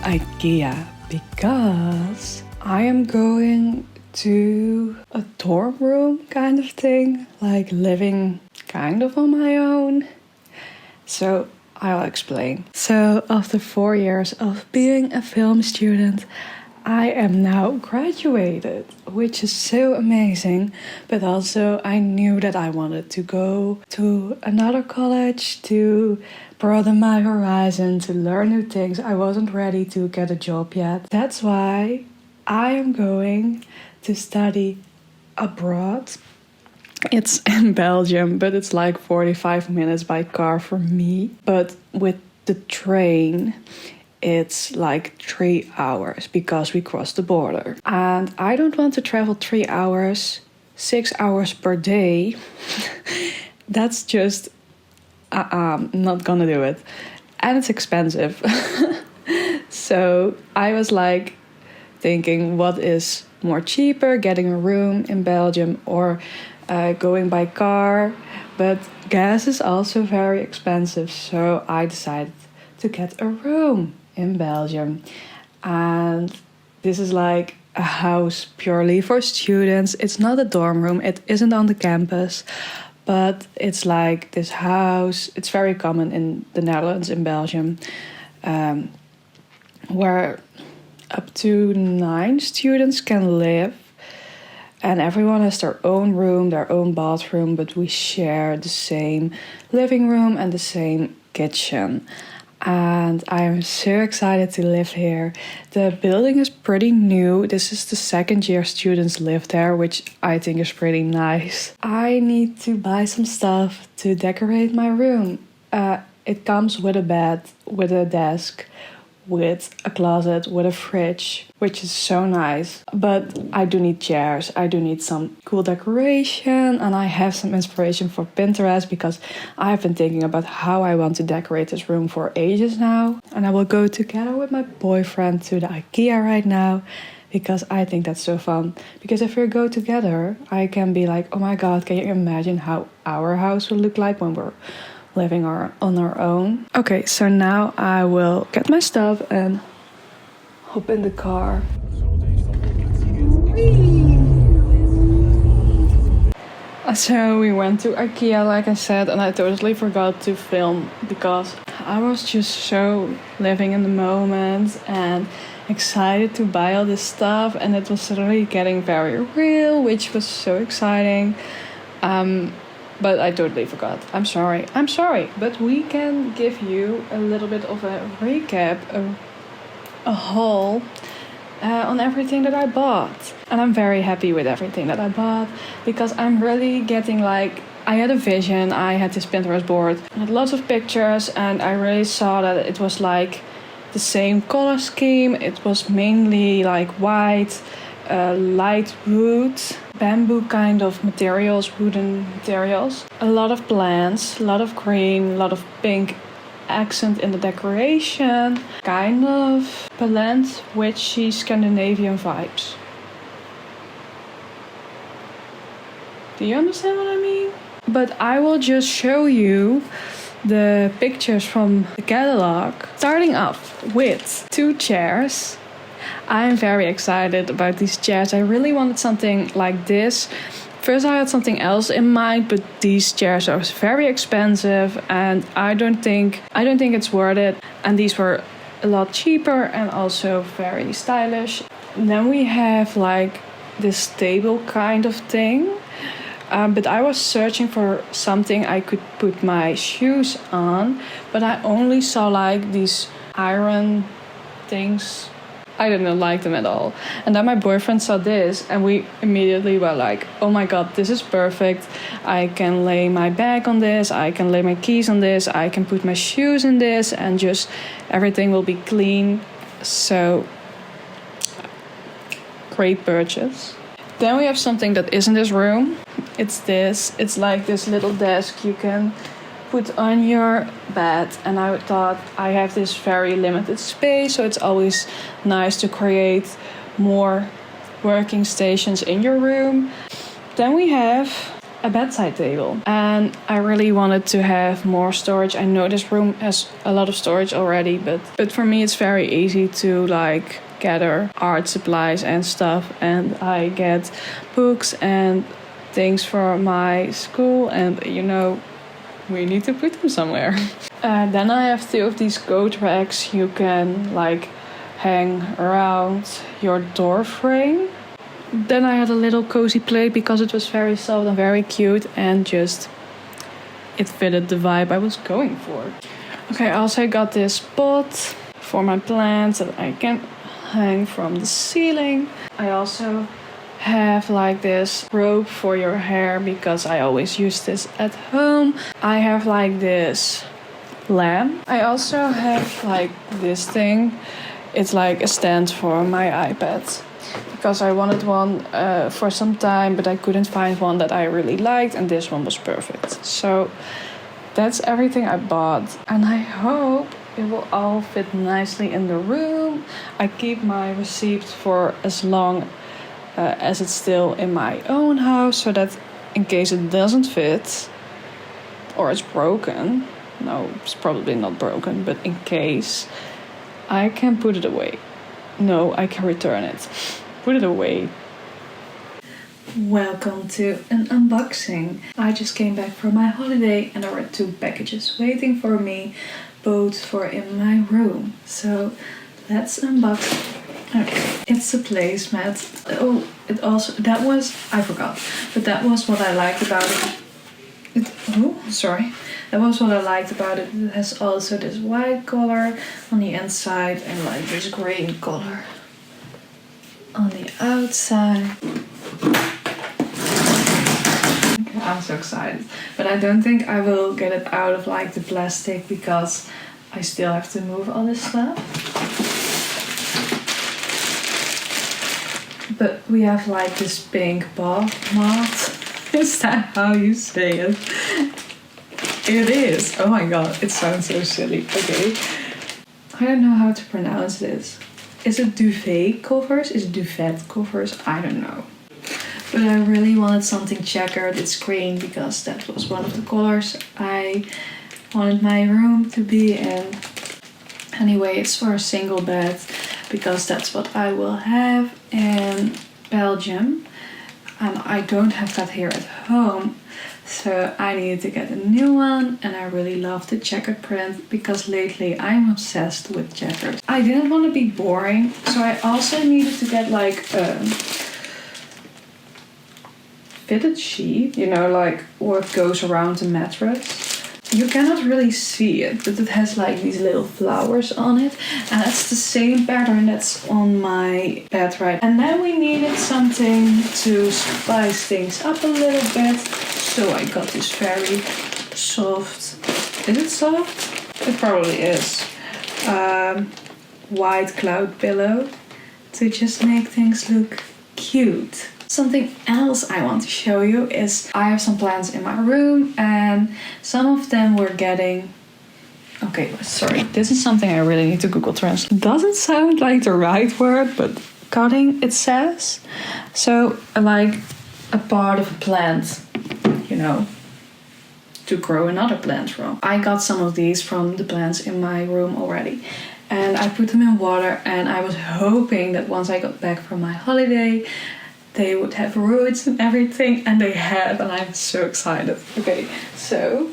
Ikea because I am going to a dorm room kind of thing, like living kind of on my own. So I'll explain. So after 4 years of being a film student, I am now graduated, which is so amazing. But also I knew that I wanted to go to another college to broaden my horizon, to learn new things. I wasn't ready to get a job yet. That's why I am going to study abroad. It's in Belgium, but it's like 45 minutes by car for me. But with the train, it's like 3 hours because we cross the border. And I don't want to travel 3 hours, 6 hours per day. That's just, I'm not gonna do it. And it's expensive. So I was like thinking, what is more cheaper, getting a room in Belgium or going by car? But gas is also very expensive, so I decided to get a room in Belgium. And this is like a house purely for students. It's not a dorm room, it isn't on the campus, but it's like this house. It's very common in the Netherlands, in Belgium, where up to 9 students can live. And everyone has their own room, their own bathroom, but we share the same living room and the same kitchen. And I am so excited to live here. The building is pretty new. This is the 2nd year students live there, which I think is pretty nice. I need to buy some stuff to decorate my room. It comes with a bed, with a desk, with a closet, with a fridge, which is so nice. But I do need chairs, I do need some cool decoration, and I have some inspiration for Pinterest because I've been thinking about how I want to decorate this room for ages now. And I will go together with my boyfriend to the Ikea right now because I think that's so fun. Because if we go together, I can be like, oh my god, can you imagine how our house will look like when we're living on our own? Okay, so now I will get my stuff and hop in the car. So we went to Ikea, like I said, and I totally forgot to film because I was just so living in the moment and excited to buy all this stuff, and it was suddenly getting very real, which was so exciting. But I totally forgot. I'm sorry. But we can give you a little bit of a recap, a haul on everything that I bought. And I'm very happy with everything that I bought because I'm really getting like, I had a vision. I had this Pinterest board. I had lots of pictures and I really saw that it was like the same color scheme. It was mainly like white, light wood, bamboo kind of materials, wooden materials. A lot of plants, a lot of green, a lot of pink accent in the decoration. Kind of blend witchy Scandinavian vibes. Do you understand what I mean? But I will just show you the pictures from the catalog. Starting off with 2 chairs. I'm very excited about these chairs. I really wanted something like this. First I had something else in mind, but these chairs are very expensive and I don't think it's worth it. And these were a lot cheaper and also very stylish. And then we have like this table kind of thing. But I was searching for something I could put my shoes on, but I only saw like these iron things. I didn't like them at all. And then my boyfriend saw this and we immediately were like, oh my god, this is perfect. I can lay my bag on this, I can lay my keys on this, I can put my shoes in this and just everything will be clean. So, great purchase. Then we have something that is in this room. It's this. It's like this little desk you can put on your bed, and I thought I have this very limited space, so it's always nice to create more working stations in your room. Then we have a bedside table. And I really wanted to have more storage. I know this room has a lot of storage already, but for me it's very easy to like gather art supplies and stuff, and I get books and things for my school, and you know, we need to put them somewhere. Then I have 2 of these coat racks you can like hang around your door frame. Then I had a little cozy plate because it was very soft and very cute, and just it fitted the vibe I was going for. Okay, I also got this pot for my plants that I can hang from the ceiling. I also have like this rope for your hair because I always use this at home. I have like this lamp. I also have like this thing. It's like a stand for my iPad because I wanted one for some time, but I couldn't find one that I really liked, and this one was perfect. So that's everything I bought, and I hope it will all fit nicely in the room. I keep my receipts for as long as it's still in my own house, so that in case it doesn't fit or it's broken, no, it's probably not broken, but in case, I can put it away. No, I can return it. Put it away. Welcome to an unboxing. I just came back from my holiday and there were 2 packages waiting for me, both for in my room. So let's unbox. Okay, it's a placemat. Oh, it also, that was, I forgot, but that was what I liked about it. That was what I liked about it. It has also this white color on the inside and like this green color on the outside. Okay, I'm so excited. But I don't think I will get it out of like the plastic because I still have to move all this stuff. But we have like this pink ball mat. Is that how you say it? It is. Oh my god, it sounds so silly. Okay. I don't know how to pronounce this. Is it duvet covers? Is it duvet covers? I don't know. But I really wanted something checkered. It's green because that was one of the colors I wanted my room to be in. Anyway, it's for a single bed because that's what I will have in Belgium. And I don't have that here at home. So I needed to get a new one, and I really love the checkered print because lately I'm obsessed with checkers. I didn't want to be boring, so I also needed to get like a fitted sheet, you know, like what goes around the mattress. You cannot really see it, but it has like these little flowers on it, and it's the same pattern that's on my bed right. And then we needed something to spice things up a little bit, so I got this very soft, is it soft? It probably is, white cloud pillow to just make things look cute. Something else I want to show you is I have some plants in my room, and some of them were getting... Okay, sorry, this is something I really need to Google Translate. Doesn't sound like the right word, but cutting it says. So like a part of a plant, you know, to grow another plant from. I got some of these from the plants in my room already. And I put them in water, and I was hoping that once I got back from my holiday, they would have roots and everything, and they have, and I'm so excited. Okay, so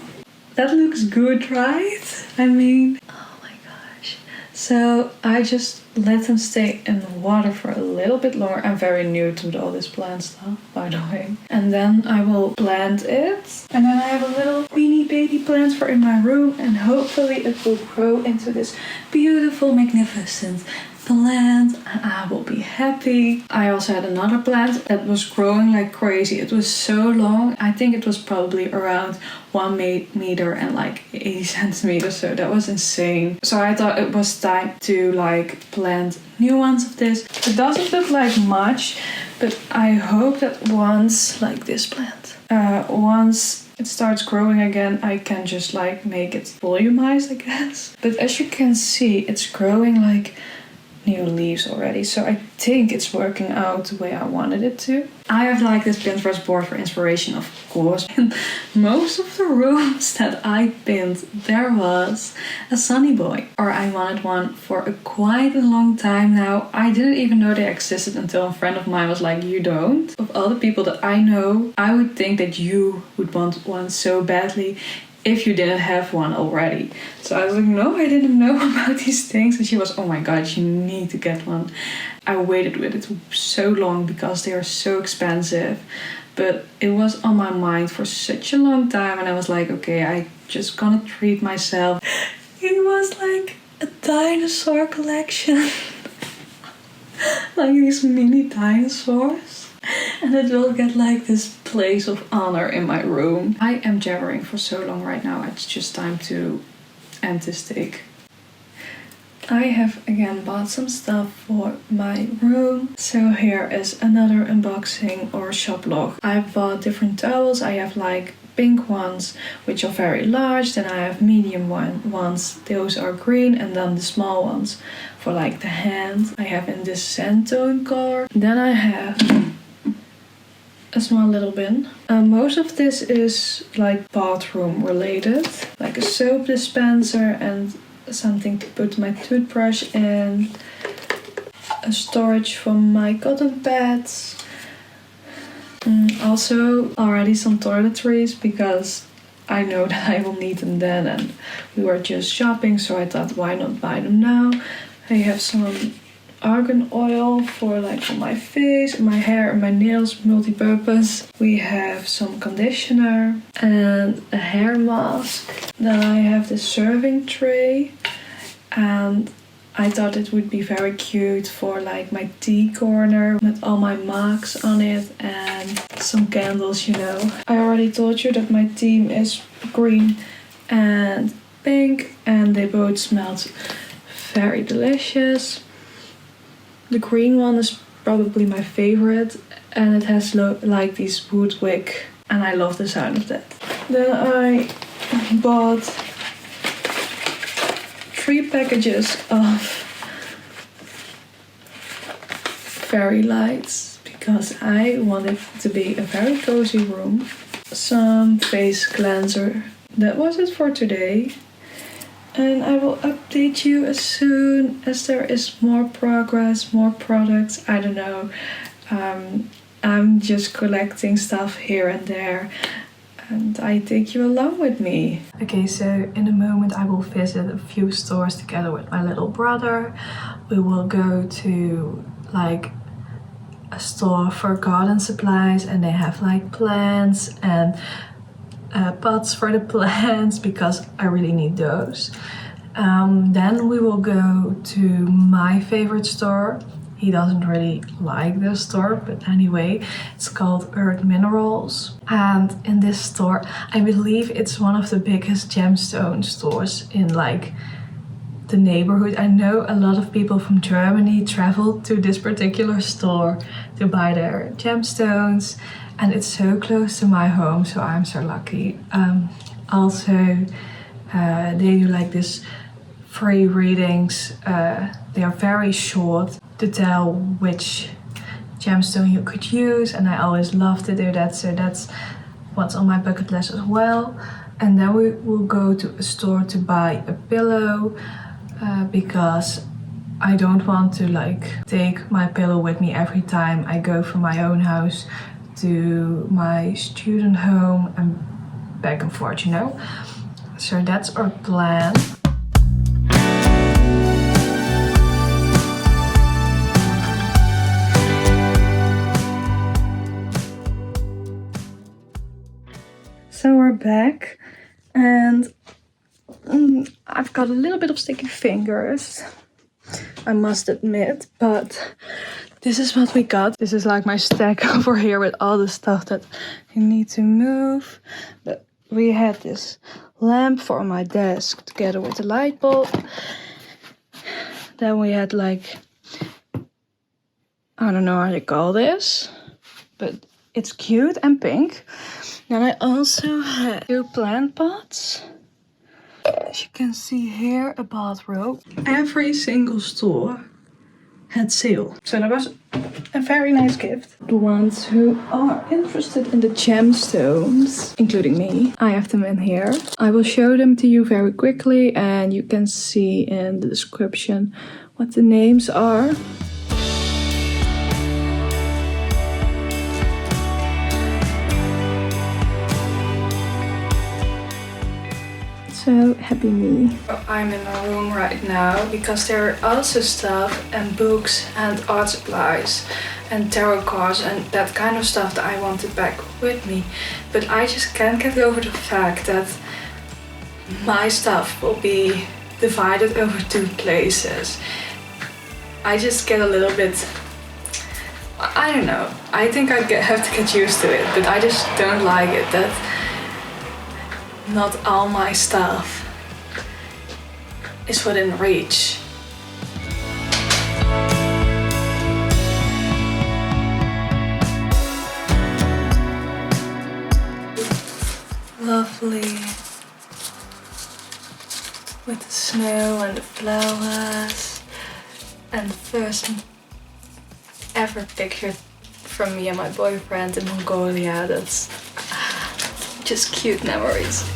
that looks good, right? I mean, oh my gosh. So I just let them stay in the water for a little bit longer. I'm very new to all this plant stuff, by the way. And then I will plant it. And then I have a little weeny baby plant for in my room, and hopefully it will grow into this beautiful, magnificent plant, and I will be happy. I also had another plant that was growing like crazy. It was so long. I think it was probably around 1 meter and like 80 centimeters, so that was insane. So I thought it was time to like plant new ones of this. It doesn't look like much, but I hope that once, like this plant, once it starts growing again, I can just like make it volumized, I guess. But as you can see, it's growing like new leaves already. So I think it's working out the way I wanted it to. I have like this Pinterest board for inspiration, of course. In most of the rooms that I pinned, there was a sunny boy. Or I wanted one for quite a long time now. I didn't even know they existed until a friend of mine was like, you don't? Of all the people that I know, I would think that you would want one so badly if you didn't have one already. So I was like, no, I didn't know about these things. And she was, oh my god, you need to get one. I waited with it so long because they are so expensive. But it was on my mind for such a long time. And I was like, okay, I just gonna treat myself. It was like a dinosaur collection. Like these mini dinosaurs. And it will get like this place of honor in my room. I am jabbering for so long right now. It's just time to end this take. I have again bought some stuff for my room. So here is another unboxing or shop log. I bought different towels. I have like pink ones, which are very large. Then I have medium ones. Those are green. And then the small ones for like the hand. I have in this sand tone color. Then I have a small little bin. Most of this is like bathroom related, like a soap dispenser and something to put my toothbrush in, a storage for my cotton pads, also already some toiletries because I know that I will need them then, and we were just shopping, so I thought why not buy them now. I have some argan oil for like on my face, my hair and my nails, multi-purpose. We have some conditioner and a hair mask. Then I have this serving tray, and I thought it would be very cute for like my tea corner with all my mugs on it and some candles, you know. I already told you that my theme is green and pink, and they both smelled very delicious. The green one is probably my favorite, and it has like these wood wick, and I love the sound of that. Then I bought 3 packages of fairy lights because I want it to be a very cozy room. Some face cleanser. That was it for today. And I will update you as soon as there is more progress, more products. I don't know. I'm just collecting stuff here and there. And I take you along with me. Okay, so in a moment I will visit a few stores together with my little brother. We will go to like a store for garden supplies, and they have like plants and pots for the plants because I really need those. Then we will go to my favorite store. He doesn't really like this store, but anyway, it's called Earth Minerals. And in this store, I believe it's one of the biggest gemstone stores in like the neighborhood. I know a lot of people from Germany travel to this particular store to buy their gemstones. And it's so close to my home, so I'm so lucky. Also, they do like this free readings. They are very short to tell which gemstone you could use, and I always love to do that, so that's what's on my bucket list as well. And then we will go to a store to buy a pillow because I don't want to like take my pillow with me every time I go from my own house to my student home and back and forth, you know. So that's our plan. So we're back, and I've got a little bit of sticky fingers, I must admit, but this is what we got. This is like my stack over here with all the stuff that you need to move. But we had this lamp for my desk together with the light bulb. Then we had like, I don't know how to call this, but it's cute and pink. Then I also had 2 plant pots. As you can see here, a bathrobe. Every single store had sale. So that was a very nice gift. The ones who are interested in the gemstones, including me, I have them in here. I will show them to you very quickly and you can see in the description what the names are. So happy me. I'm in my room right now because there are also stuff and books and art supplies and tarot cards and that kind of stuff that I wanted back with me. But I just can't get over the fact that my stuff will be divided over 2 places. I just get a little bit, I don't know, I think I have to get used to it, but I just don't like it that not all my stuff is within reach. Lovely. With the snow and the flowers. And the first ever picture from me and my boyfriend in Mongolia. That's just cute memories.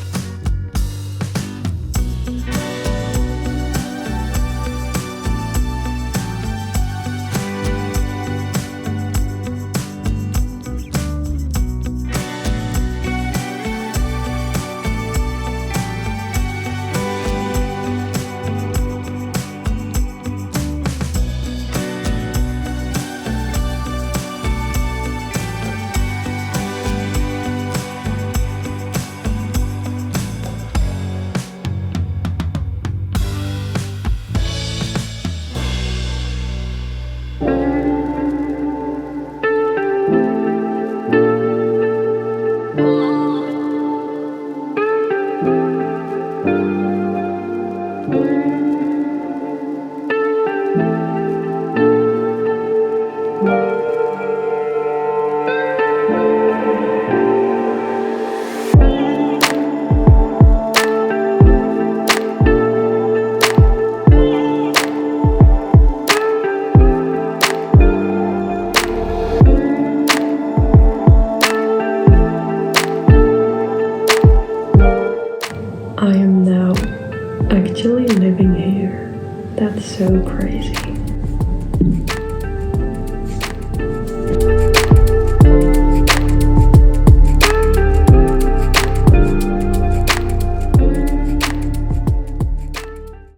I am now actually living here. That's so crazy.